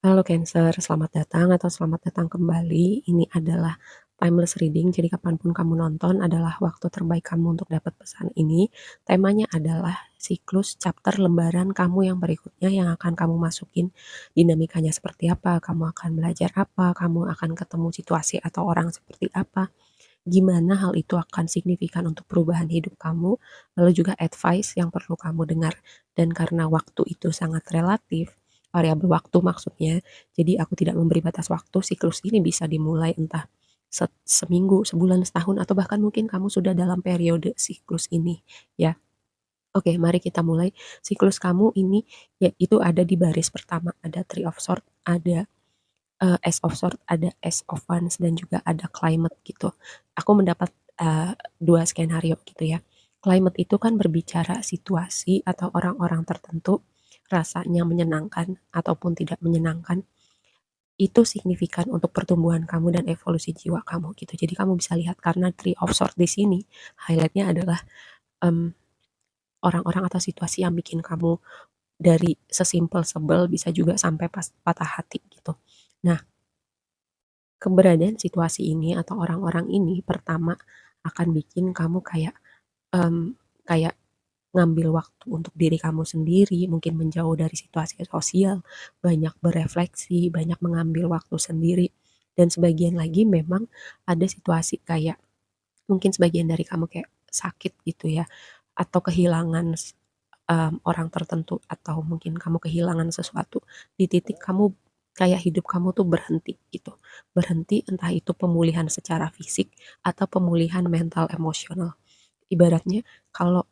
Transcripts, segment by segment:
Halo Cancer, selamat datang atau selamat datang kembali. Ini adalah timeless reading, jadi kapanpun kamu nonton adalah waktu terbaik kamu untuk dapat pesan ini. Temanya adalah siklus chapter lembaran kamu yang berikutnya yang akan kamu masukin. Dinamikanya seperti apa, kamu akan belajar apa, kamu akan ketemu situasi atau orang seperti apa. Gimana hal itu akan signifikan untuk perubahan hidup kamu, lalu juga advice yang perlu kamu dengar. Dan karena waktu itu sangat relatif, variabel waktu maksudnya, jadi aku tidak memberi batas waktu, siklus ini bisa dimulai entah seminggu, sebulan, setahun, atau bahkan mungkin kamu sudah dalam periode siklus ini, ya. Oke, mari kita mulai. Siklus kamu ini, yaitu ada di baris pertama, ada Three of Swords, ada Ace of Swords, ada Ace of Wands, dan juga ada Climate gitu. Aku mendapat dua skenario gitu ya. Climate itu kan berbicara situasi atau orang-orang tertentu rasanya menyenangkan ataupun tidak menyenangkan. Itu signifikan untuk pertumbuhan kamu dan evolusi jiwa kamu gitu. Jadi kamu bisa lihat karena Three of Swords di sini highlightnya adalah em, orang-orang atau situasi yang bikin kamu dari sesimpel sebel bisa juga sampai pas patah hati gitu. Nah, keberadaan situasi ini atau orang-orang ini pertama akan bikin kamu kayak kayak ngambil waktu untuk diri kamu sendiri, mungkin menjauh dari situasi sosial, banyak berefleksi, banyak mengambil waktu sendiri. Dan sebagian lagi memang ada situasi kayak mungkin sebagian dari kamu kayak sakit gitu ya, atau kehilangan orang tertentu, atau mungkin kamu kehilangan sesuatu di titik kamu kayak hidup kamu tuh berhenti gitu. Berhenti entah itu pemulihan secara fisik atau pemulihan mental emosional. Ibaratnya kalau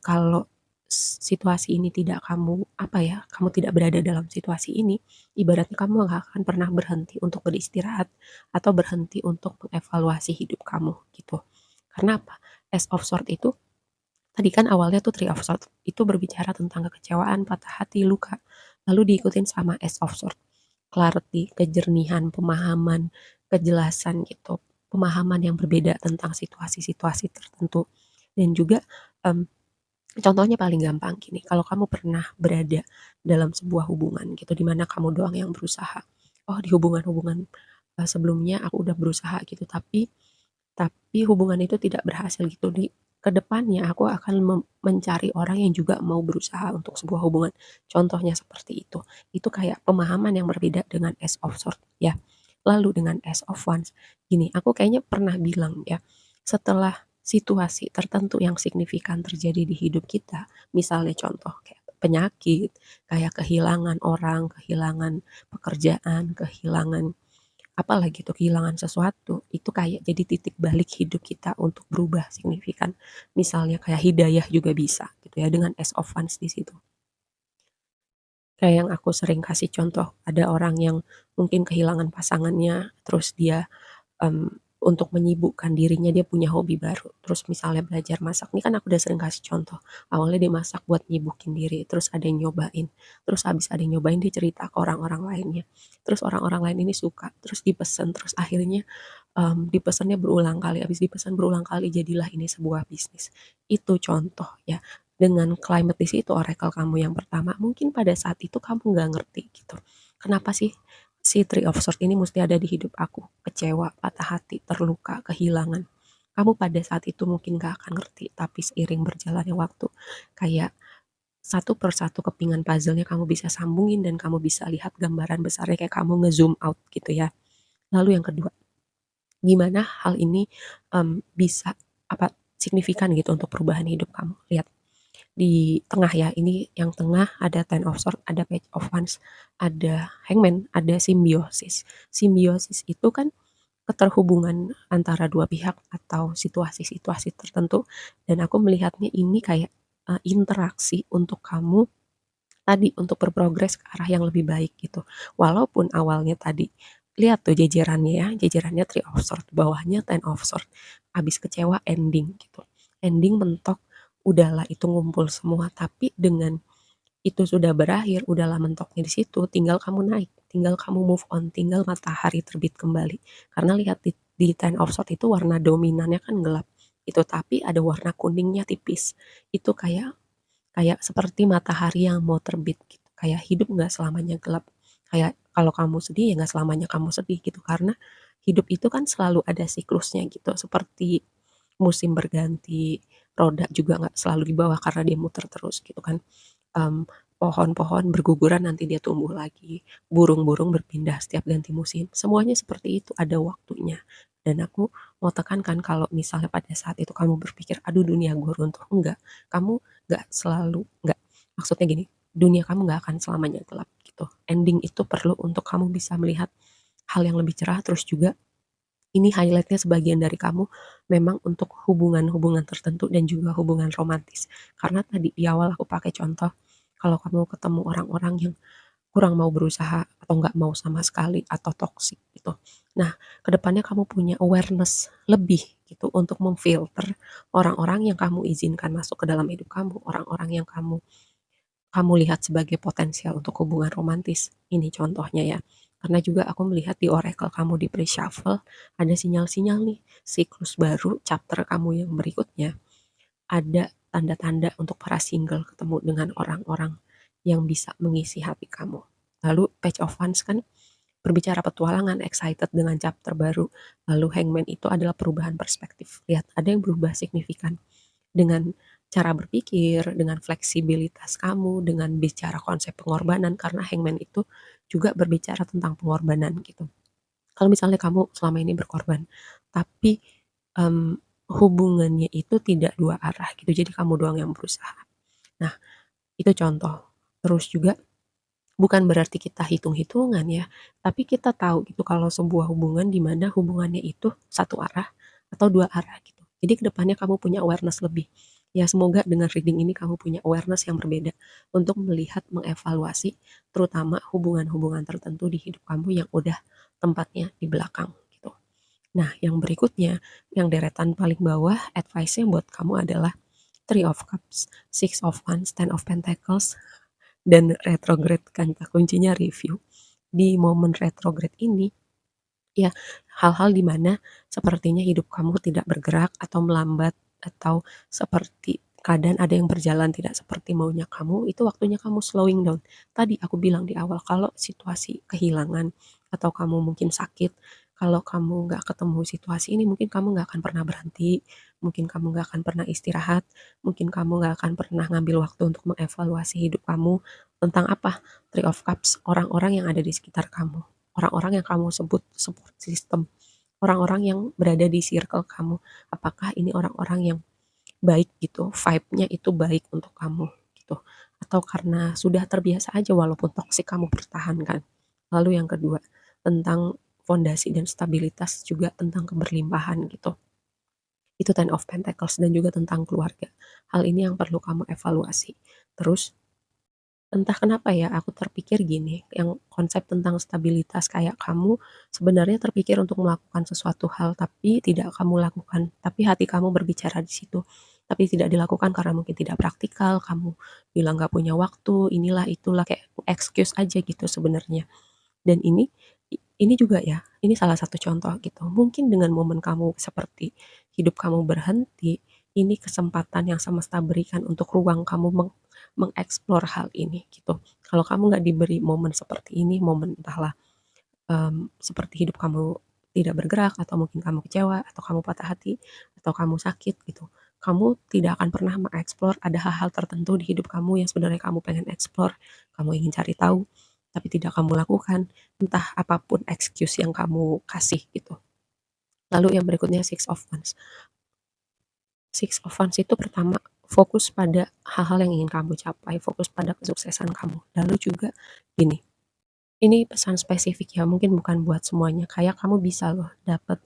kalau situasi ini tidak kamu apa ya, kamu tidak berada dalam situasi ini, ibaratnya kamu nggak akan pernah berhenti untuk beristirahat atau berhenti untuk mengevaluasi hidup kamu gitu. Karena apa? As of Swords itu tadi kan awalnya tuh Three of Swords itu berbicara tentang kekecewaan, patah hati, luka. Lalu diikutin sama Ace of Swords, clarity, kejernihan, pemahaman, kejelasan gitu. Pemahaman yang berbeda tentang situasi-situasi tertentu. Dan juga um, contohnya paling gampang gini, kalau kamu pernah berada dalam sebuah hubungan gitu, di mana kamu doang yang berusaha. Oh, di hubungan-hubungan sebelumnya aku udah berusaha gitu, tapi hubungan itu tidak berhasil gitu. Di kedepannya aku akan mencari orang yang juga mau berusaha untuk sebuah hubungan. Contohnya seperti itu. Itu kayak pemahaman yang berbeda dengan Ace of Swords ya. Lalu dengan Ace of Wands, gini, aku kayaknya pernah bilang ya, setelah situasi tertentu yang signifikan terjadi di hidup kita, misalnya contoh kayak penyakit, kayak kehilangan orang, kehilangan pekerjaan, kehilangan apalagi tuh kehilangan sesuatu, itu kayak jadi titik balik hidup kita untuk berubah signifikan. Misalnya kayak hidayah juga bisa gitu ya dengan Ace of Wands di situ. Kayak yang aku sering kasih contoh, ada orang yang mungkin kehilangan pasangannya, terus dia untuk menyibukkan dirinya dia punya hobi baru. Terus misalnya belajar masak, ini kan aku udah sering kasih contoh. Awalnya dia masak buat nyibukin diri, terus ada yang nyobain. Terus habis ada yang nyobain dia cerita ke orang-orang lainnya. Terus orang-orang lain ini suka, terus dipesan, terus akhirnya dipesannya berulang kali, habis dipesan berulang kali jadilah ini sebuah bisnis. Itu contoh ya. Dengan climate di situ oracle kamu yang pertama, mungkin pada saat itu kamu nggak ngerti gitu. Kenapa sih si Three of Swords ini mesti ada di hidup aku? Kecewa, patah hati, terluka, kehilangan. Kamu pada saat itu mungkin gak akan ngerti, tapi seiring berjalannya waktu, kayak satu persatu kepingan puzzle-nya kamu bisa sambungin dan kamu bisa lihat gambaran besarnya kayak kamu nge-zoom out gitu ya. Lalu yang kedua, gimana hal ini bisa apa signifikan gitu untuk perubahan hidup kamu. Lihat di tengah ya, ini yang tengah ada Ten of Swords, ada Page of Wands, ada Hangman, ada simbiosis. Simbiosis itu kan keterhubungan antara dua pihak atau situasi-situasi tertentu, dan aku melihatnya ini kayak interaksi untuk kamu tadi untuk berprogres ke arah yang lebih baik gitu. Walaupun awalnya tadi lihat tuh jajarannya ya, jajarannya Three of Swords, bawahnya Ten of Swords. Abis kecewa ending gitu. Ending mentok, udahlah itu ngumpul semua, tapi dengan itu sudah berakhir, udahlah mentoknya di situ, tinggal kamu naik, tinggal kamu move on, tinggal matahari terbit kembali. Karena lihat di Ten of Swords itu warna dominannya kan gelap. Itu tapi ada warna kuningnya tipis. Itu kayak kayak seperti matahari yang mau terbit gitu. Kayak hidup nggak selamanya gelap. Kayak kalau kamu sedih ya nggak selamanya kamu sedih gitu, karena hidup itu kan selalu ada siklusnya gitu. Seperti musim berganti, roda juga nggak selalu di bawah karena dia muter terus gitu kan. Mmm, pohon-pohon berguguran nanti dia tumbuh lagi, burung-burung berpindah setiap ganti musim, semuanya seperti itu, ada waktunya. Dan aku mau tekankan kalau misalnya pada saat itu kamu berpikir, "Aduh dunia gue runtuh," enggak, kamu nggak selalu nggak, maksudnya gini, dunia kamu nggak akan selamanya gelap gitu. Ending itu perlu untuk kamu bisa melihat hal yang lebih cerah, terus juga ini highlight-nya sebagian dari kamu memang untuk hubungan-hubungan tertentu dan juga hubungan romantis. Karena tadi di awal aku pakai contoh, kalau kamu ketemu orang-orang yang kurang mau berusaha atau nggak mau sama sekali atau toksik gitu. Nah, kedepannya kamu punya awareness lebih gitu untuk memfilter orang-orang yang kamu izinkan masuk ke dalam hidup kamu, orang-orang yang kamu lihat sebagai potensial untuk hubungan romantis. Ini contohnya ya. Karena juga aku melihat di oracle kamu di pre-shuffle ada sinyal-sinyal nih, siklus baru chapter kamu yang berikutnya ada tanda-tanda untuk para single ketemu dengan orang-orang yang bisa mengisi hati kamu. Lalu Page of Wands kan berbicara petualangan, excited dengan chapter baru. Lalu Hangman itu adalah perubahan perspektif. Lihat, ada yang berubah signifikan dengan cara berpikir, dengan fleksibilitas kamu, dengan bicara konsep pengorbanan, karena Hangman itu juga berbicara tentang pengorbanan gitu. Kalau misalnya kamu selama ini berkorban, tapi um, hubungannya itu tidak dua arah gitu, jadi kamu doang yang berusaha. Nah, itu contoh. Terus juga bukan berarti kita hitung-hitungan ya, tapi kita tahu gitu kalau sebuah hubungan di mana hubungannya itu satu arah atau dua arah gitu. Jadi kedepannya kamu punya awareness lebih. Ya semoga dengan reading ini kamu punya awareness yang berbeda untuk melihat, mengevaluasi terutama hubungan-hubungan tertentu di hidup kamu yang udah tempatnya di belakang gitu. Nah, yang berikutnya, yang deretan paling bawah, advice-nya buat kamu adalah Three of Cups, Six of Wands, Ten of Pentacles, dan retrograde. Kata kuncinya review. Di momen retrograde ini, ya hal-hal di mana sepertinya hidup kamu tidak bergerak atau melambat atau seperti keadaan ada yang berjalan tidak seperti maunya kamu, itu waktunya kamu slowing down. Tadi aku bilang di awal kalau situasi kehilangan atau kamu mungkin sakit, kalau kamu nggak ketemu situasi ini mungkin kamu nggak akan pernah berhenti, mungkin kamu nggak akan pernah istirahat, mungkin kamu nggak akan pernah ngambil waktu untuk mengevaluasi hidup kamu tentang apa? Three of Cups, orang-orang yang ada di sekitar kamu, orang-orang yang kamu sebut support system, orang-orang yang berada di circle kamu. Apakah ini orang-orang yang baik gitu, vibe-nya itu baik untuk kamu gitu. Atau karena sudah terbiasa aja walaupun toksik kamu pertahankan. Lalu yang kedua, tentang fondasi dan stabilitas juga tentang keberlimpahan gitu. Itu Ten of Pentacles dan juga tentang keluarga. Hal ini yang perlu kamu evaluasi. Terus entah kenapa ya, aku terpikir gini, yang konsep tentang stabilitas kayak kamu sebenarnya terpikir untuk melakukan sesuatu hal tapi tidak kamu lakukan, tapi hati kamu berbicara di situ. Tapi tidak dilakukan karena mungkin tidak praktikal, kamu bilang gak punya waktu, inilah itulah kayak excuse aja gitu sebenarnya. Dan ini juga ya, ini salah satu contoh gitu. Mungkin dengan momen kamu seperti hidup kamu berhenti, ini kesempatan yang semesta berikan untuk ruang kamu mengeksplor hal ini gitu. Kalau kamu nggak diberi momen seperti ini, momen entahlah seperti hidup kamu tidak bergerak atau mungkin kamu kecewa atau kamu patah hati atau kamu sakit gitu. Kamu tidak akan pernah mengeksplor ada hal-hal tertentu di hidup kamu yang sebenarnya kamu pengen eksplor, kamu ingin cari tahu, tapi tidak kamu lakukan, entah apapun excuse yang kamu kasih gitu. Lalu yang berikutnya Six of Wands. Six of Wands itu pertama fokus pada hal-hal yang ingin kamu capai, fokus pada kesuksesan kamu. Lalu juga gini, ini pesan spesifik ya, mungkin bukan buat semuanya. Kayak kamu bisa loh dapat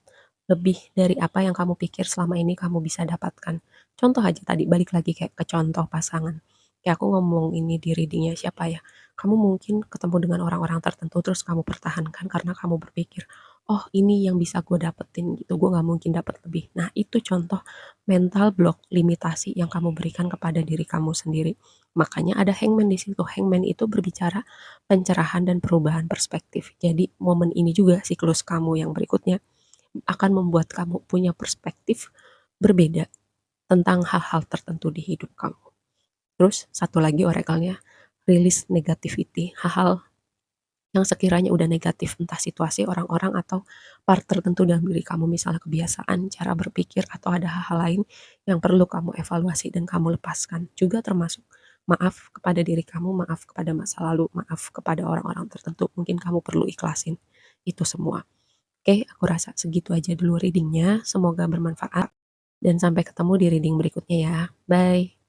lebih dari apa yang kamu pikir selama ini kamu bisa dapatkan. Contoh aja tadi, balik lagi kayak ke contoh pasangan. Kayak aku ngomong ini di readingnya siapa ya. Kamu mungkin ketemu dengan orang-orang tertentu terus kamu pertahankan karena kamu berpikir, oh ini yang bisa gue dapetin gitu, gue gak mungkin dapet lebih. Nah itu contoh mental block limitasi yang kamu berikan kepada diri kamu sendiri. Makanya ada hangman di situ. Hangman itu berbicara pencerahan dan perubahan perspektif. Jadi momen ini juga siklus kamu yang berikutnya akan membuat kamu punya perspektif berbeda tentang hal-hal tertentu di hidup kamu. Terus satu lagi oracle-nya, release negativity, hal-hal yang sekiranya udah negatif, entah situasi, orang-orang, atau part tertentu dalam diri kamu, misalnya kebiasaan, cara berpikir, atau ada hal-hal lain yang perlu kamu evaluasi dan kamu lepaskan. Juga termasuk maaf kepada diri kamu, maaf kepada masa lalu, maaf kepada orang-orang tertentu, mungkin kamu perlu ikhlasin itu semua. Oke, aku rasa segitu aja dulu readingnya, semoga bermanfaat, dan sampai ketemu di reading berikutnya ya. Bye.